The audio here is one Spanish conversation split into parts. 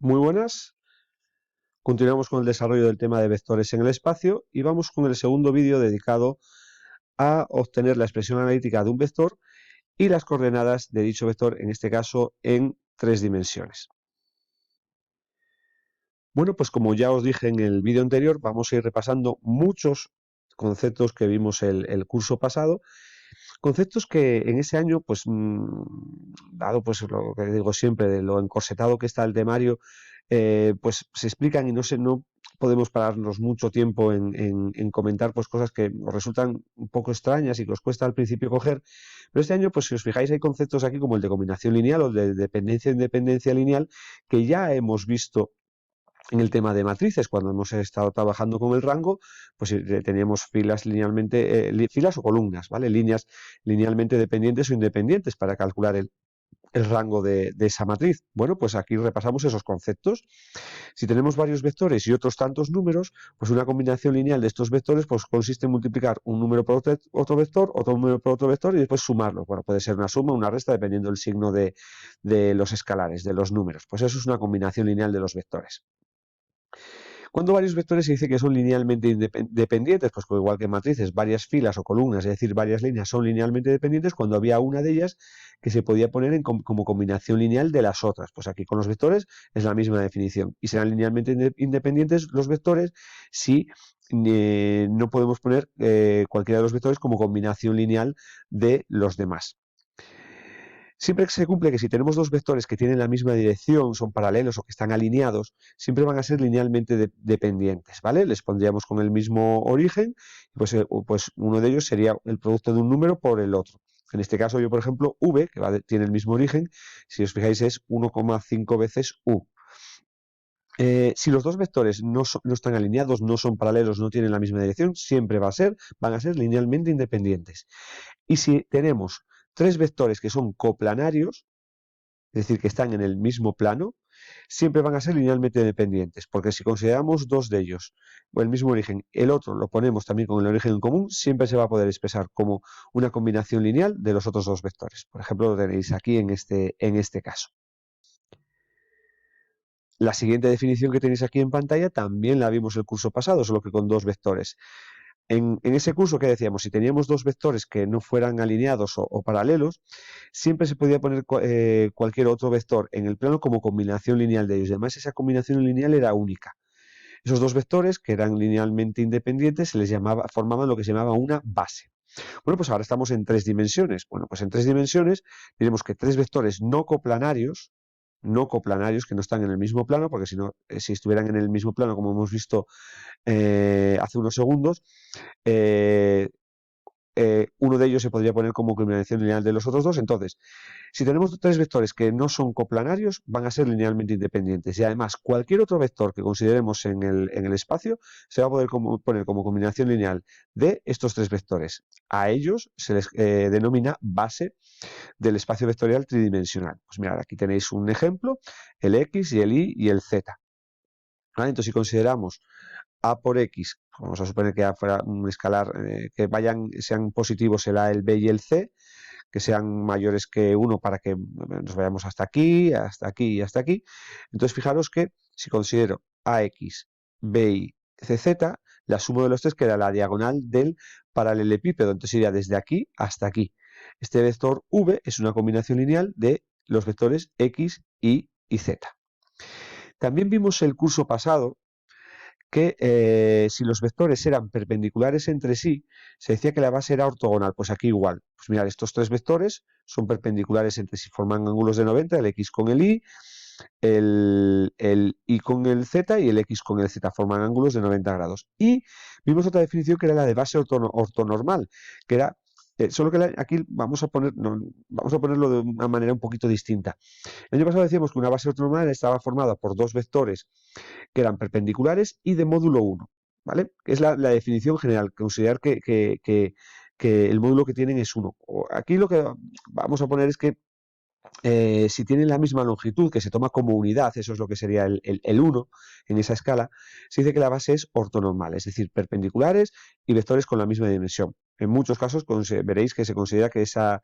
Muy buenas, continuamos con el desarrollo del tema de vectores en el espacio y vamos con el segundo vídeo dedicado a obtener la expresión analítica de un vector y las coordenadas de dicho vector, en este caso en 3 dimensiones. Bueno, pues como ya os dije en el vídeo anterior, vamos a ir repasando muchos conceptos que vimos el curso pasado. Conceptos que en ese año, pues, dado pues lo que digo siempre, de lo encorsetado que está el temario, pues se explican y no podemos pararnos mucho tiempo en comentar pues cosas que nos resultan un poco extrañas y que os cuesta al principio coger. Pero este año, pues si os fijáis, hay conceptos aquí como el de combinación lineal o el de dependencia e independencia lineal que ya hemos visto en el tema de matrices, cuando hemos estado trabajando con el rango, pues teníamos filas linealmente, filas o columnas, ¿vale? Líneas linealmente dependientes o independientes para calcular el rango de esa matriz. Bueno, pues aquí repasamos esos conceptos. Si tenemos varios vectores y otros tantos números, pues una combinación lineal de estos vectores pues consiste en multiplicar un número por otro vector, otro número por otro vector y después sumarlos. Bueno, puede ser una suma o una resta dependiendo del signo de los escalares, de los números. Pues eso es una combinación lineal de los vectores. Cuando varios vectores se dice que son linealmente dependientes, pues igual que en matrices, varias filas o columnas, es decir, varias líneas son linealmente dependientes cuando había una de ellas que se podía poner como combinación lineal de las otras. Pues aquí con los vectores es la misma definición. Y serán linealmente independientes los vectores si no podemos poner cualquiera de los vectores como combinación lineal de los demás. Siempre que se cumple que si tenemos dos vectores que tienen la misma dirección, son paralelos o que están alineados, siempre van a ser linealmente dependientes, ¿vale? Les pondríamos con el mismo origen, pues uno de ellos sería el producto de un número por el otro. En este caso yo, por ejemplo, v, que tiene el mismo origen, si os fijáis es 1,5 veces u. Si los dos vectores no están alineados, no son paralelos, no tienen la misma dirección, siempre van a ser linealmente independientes. Y si tenemos tres vectores que son coplanarios, es decir, que están en el mismo plano, siempre van a ser linealmente dependientes, porque si consideramos dos de ellos o el mismo origen, el otro lo ponemos también con el origen en común, siempre se va a poder expresar como una combinación lineal de los otros dos vectores. Por ejemplo, lo tenéis aquí en este caso. La siguiente definición que tenéis aquí en pantalla también la vimos el curso pasado, solo que con dos vectores. En ese curso que decíamos, si teníamos dos vectores que no fueran alineados o paralelos, siempre se podía poner cualquier otro vector en el plano como combinación lineal de ellos. Además, esa combinación lineal era única. Esos dos vectores, que eran linealmente independientes, formaban lo que se llamaba una base. Bueno, pues ahora estamos en 3 dimensiones. Bueno, pues en 3 dimensiones tenemos que tres vectores no coplanarios, que no están en el mismo plano, porque si no, si estuvieran en el mismo plano, como hemos visto hace unos segundos, eh, uno de ellos se podría poner como combinación lineal de los otros dos. Entonces, si tenemos tres vectores que no son coplanarios, van a ser linealmente independientes. Y además, cualquier otro vector que consideremos en el espacio se va a poder poner como combinación lineal de estos tres vectores. A ellos se les denomina base del espacio vectorial tridimensional. Pues mirad, aquí tenéis un ejemplo, el X y el Y y el Z. ¿Vale? Entonces, si consideramos a por X, vamos a suponer que fuera un escalar, que sean positivos el A, el B y el C, que sean mayores que 1 para que nos vayamos hasta aquí, hasta aquí y hasta aquí. Entonces, fijaros que si considero AX, BY, CZ, la suma de los tres queda la diagonal del paralelepípedo. Entonces iría desde aquí hasta aquí. Este vector V es una combinación lineal de los vectores X, Y y Z. También vimos el curso pasado que si los vectores eran perpendiculares entre sí, se decía que la base era ortogonal. Pues aquí igual. Pues mirad, estos tres vectores son perpendiculares entre sí, forman ángulos de 90, el X con el Y, el Y con el Z y el X con el Z, forman ángulos de 90 grados. Y vimos otra definición que era la de base ortonormal, que era solo que aquí vamos a ponerlo de una manera un poquito distinta. El año pasado decíamos que una base ortonormal estaba formada por dos vectores que eran perpendiculares y de módulo 1, ¿vale? Es la definición general, considerar que el módulo que tienen es 1. Aquí lo que vamos a poner es que si tienen la misma longitud, que se toma como unidad, eso es lo que sería el 1 en esa escala, se dice que la base es ortonormal, es decir, perpendiculares y vectores con la misma dimensión. En muchos casos veréis que se considera que esa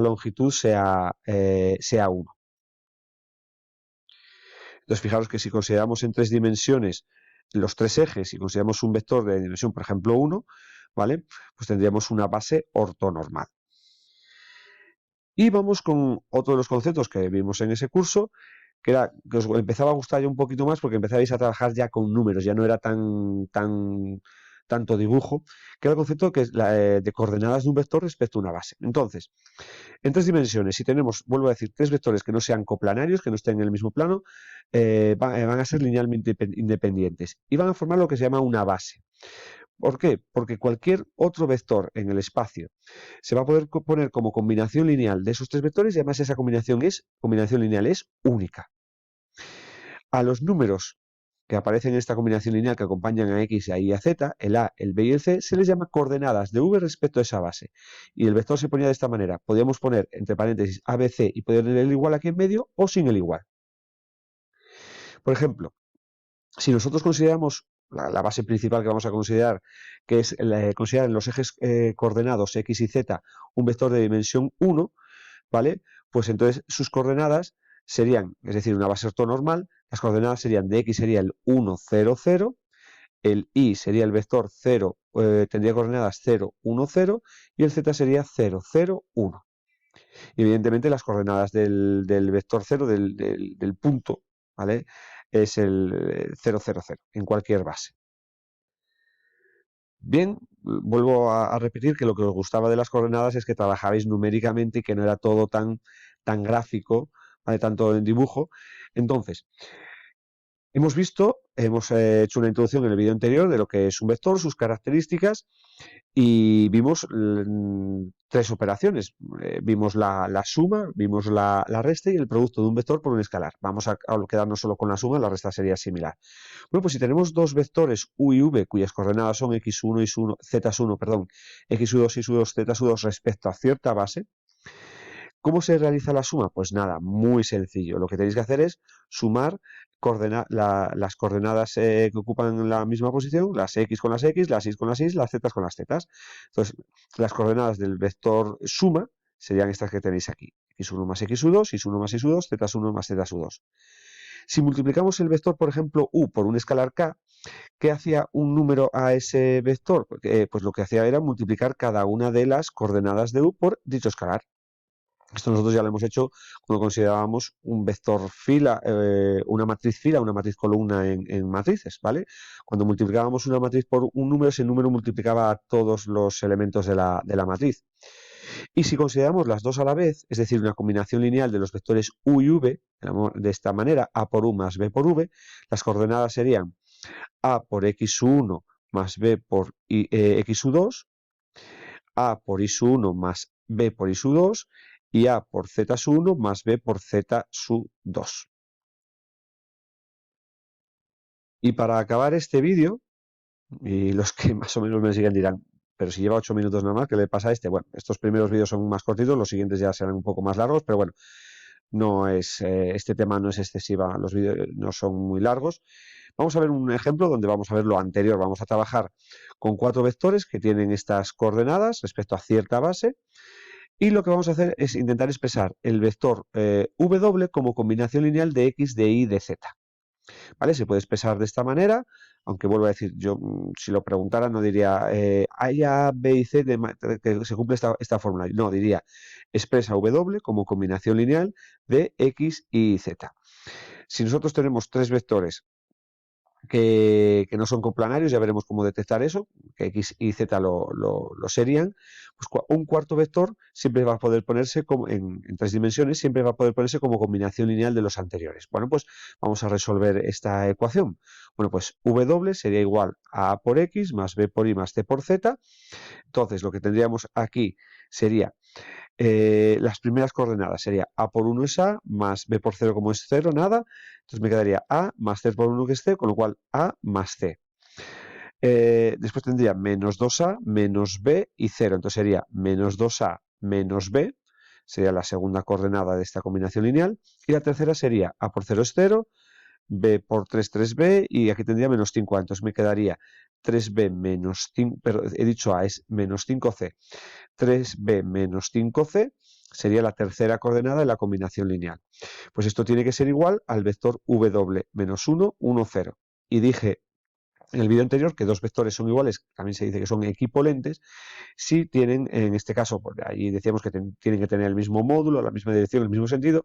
longitud sea 1. Entonces, fijaros que si consideramos en 3 dimensiones los 3 ejes y consideramos un vector de dimensión, por ejemplo, 1, ¿vale? Pues tendríamos una base ortonormal. Y vamos con otro de los conceptos que vimos en ese curso, que era que os empezaba a gustar ya un poquito más porque empezabais a trabajar ya con números, ya no era tanto dibujo, que era el concepto de coordenadas de un vector respecto a una base. Entonces, en 3 dimensiones, si tenemos, vuelvo a decir, 3 vectores que no sean coplanarios, que no estén en el mismo plano, van a ser linealmente independientes y van a formar lo que se llama una base. ¿Por qué? Porque cualquier otro vector en el espacio se va a poder poner como combinación lineal de esos 3 vectores y además esa combinación lineal es única. A los números que aparecen en esta combinación lineal que acompañan a X, a Y y a Z, el A, el B y el C, se les llama coordenadas de V respecto a esa base. Y el vector se ponía de esta manera. Podíamos poner entre paréntesis A, B, C y poner el igual aquí en medio o sin el igual. Por ejemplo, si nosotros consideramos la base principal que vamos a considerar, que es considerar en los ejes coordenados X y Z un vector de dimensión 1, ¿vale? Pues entonces sus coordenadas serían, es decir, una base ortonormal, las coordenadas serían de X sería el 1, 0, 0, el Y sería el vector 0, tendría coordenadas 0, 1, 0, y el Z sería 0, 0, 1. Y evidentemente las coordenadas del vector 0, del punto, ¿vale? Es el 0, 0, 0, en cualquier base. Bien, vuelvo a repetir que lo que os gustaba de las coordenadas es que trabajabais numéricamente y que no era todo tan gráfico, ¿vale? Tanto en dibujo. Entonces, hemos hecho una introducción en el vídeo anterior de lo que es un vector, sus características, y vimos 3 operaciones. Vimos la suma, vimos la resta y el producto de un vector por un escalar. Vamos a quedarnos solo con la suma, la resta sería similar. Bueno, pues si tenemos dos vectores U y V cuyas coordenadas son x1 y z1, perdón, x2 y su2, z2 respecto a cierta base, ¿cómo se realiza la suma? Pues nada, muy sencillo. Lo que tenéis que hacer es sumar las coordenadas que ocupan la misma posición, las x con las x, las y con las y, las z con las z. Entonces, las coordenadas del vector suma serían estas que tenéis aquí. x1 más x2, y1 más y2, z1 más z2. Si multiplicamos el vector, por ejemplo, u por un escalar k, ¿qué hacía un número a ese vector? Pues lo que hacía era multiplicar cada una de las coordenadas de u por dicho escalar. Esto nosotros ya lo hemos hecho cuando considerábamos un vector fila, una matriz columna en matrices, ¿vale? Cuando multiplicábamos una matriz por un número, ese número multiplicaba a todos los elementos de la matriz. Y si consideramos las dos a la vez, es decir, una combinación lineal de los vectores u y v, de esta manera, a por u más b por v, las coordenadas serían a por x1 más b por x2, a por y1 más b por y2 y a por z1 más b por z2. Y para acabar este vídeo, y los que más o menos me siguen dirán, pero si lleva 8 minutos nada más, ¿qué le pasa a este? Bueno, estos primeros vídeos son más cortitos, los siguientes ya serán un poco más largos, pero bueno, no es, este tema no es excesiva, los vídeos no son muy largos. Vamos a ver un ejemplo donde vamos a ver lo anterior. Vamos a trabajar con 4 vectores que tienen estas coordenadas respecto a cierta base. Y lo que vamos a hacer es intentar expresar el vector w como combinación lineal de x, de y, de z. ¿Vale? Se puede expresar de esta manera, aunque vuelvo a decir, yo si lo preguntara no diría hay A, B y C que se cumple esta fórmula. No, diría expresa w como combinación lineal de x y z. Si nosotros tenemos 3 vectores que no son coplanarios, ya veremos cómo detectar eso, que X y Z lo serían, pues un cuarto vector siempre va a poder ponerse como en 3 dimensiones, siempre va a poder ponerse como combinación lineal de los anteriores. Bueno, pues vamos a resolver esta ecuación. Bueno, pues W sería igual a A por X más B por Y más C por Z. Entonces, lo que tendríamos aquí sería las primeras coordenadas sería A por 1 es A, más B por 0 como es 0, nada. Entonces me quedaría A más C por 1 que es C, con lo cual A más C. Después tendría menos 2A, menos B y 0. Entonces sería menos 2A menos B, sería la segunda coordenada de esta combinación lineal. Y la tercera sería A por 0 es 0, B por 3, 3B, y aquí tendría menos 5A. Entonces me quedaría 3B menos 5, pero he dicho A, es menos 5C. 3b menos 5c sería la tercera coordenada de la combinación lineal. Pues esto tiene que ser igual al vector w menos 1, 1, 0. Y dije en el vídeo anterior que dos vectores son iguales, también se dice que son equipolentes, si tienen, en este caso, pues ahí decíamos que tienen que tener el mismo módulo, la misma dirección, el mismo sentido.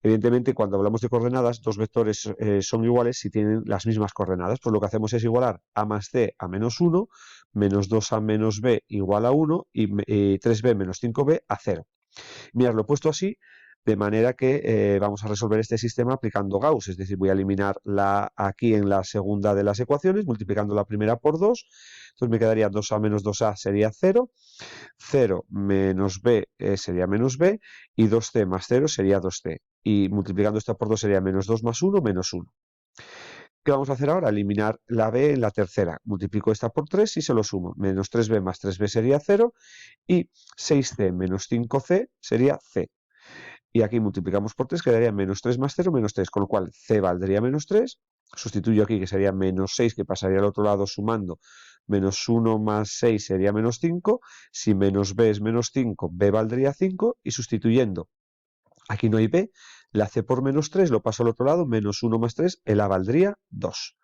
Evidentemente, cuando hablamos de coordenadas, dos vectores son iguales si tienen las mismas coordenadas. Pues lo que hacemos es igualar a más c a menos 1, menos 2a menos b igual a 1 y 3b menos 5b a 0. Mirad, lo he puesto así de manera que vamos a resolver este sistema aplicando Gauss, es decir, voy a eliminar la aquí en la segunda de las ecuaciones, multiplicando la primera por 2, entonces me quedaría 2a menos 2a sería 0, 0 menos b sería menos b, y 2c más 0 sería 2c, y multiplicando esta por 2 sería menos 2 más 1, menos 1. ¿Qué vamos a hacer ahora? Eliminar la b en la tercera. Multiplico esta por 3 y se lo sumo. Menos 3b más 3b sería 0 y 6c menos 5c sería c. Y aquí multiplicamos por 3, quedaría menos 3 más 0, menos 3, con lo cual c valdría menos 3. Sustituyo aquí que sería menos 6, que pasaría al otro lado sumando. Menos 1 más 6 sería menos 5. Si menos b es menos 5, b valdría 5. Y sustituyendo, aquí no hay b, la c por menos 3 lo paso al otro lado, menos 1 más 3, el a valdría 2.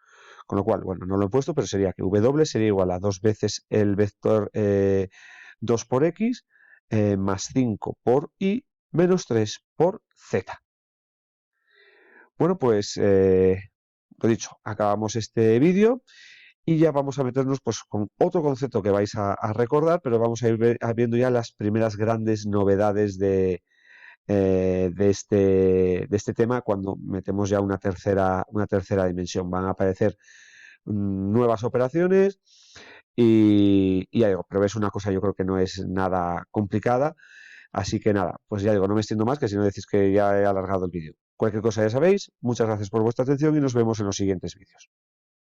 Con lo cual, bueno, no lo he puesto, pero sería que w sería igual a 2 veces el vector 2 por x, más 5 por y, menos 3 por z. Bueno, pues lo dicho, acabamos este vídeo y ya vamos a meternos pues con otro concepto que vais a recordar, pero vamos a ir viendo ya las primeras grandes novedades de este tema cuando metemos ya una tercera dimensión. Van a aparecer nuevas operaciones y ya digo, pero es una cosa yo creo que no es nada complicada. Así que nada, pues ya digo, no me extiendo más, que si no decís que ya he alargado el vídeo. Cualquier cosa ya sabéis, muchas gracias por vuestra atención y nos vemos en los siguientes vídeos.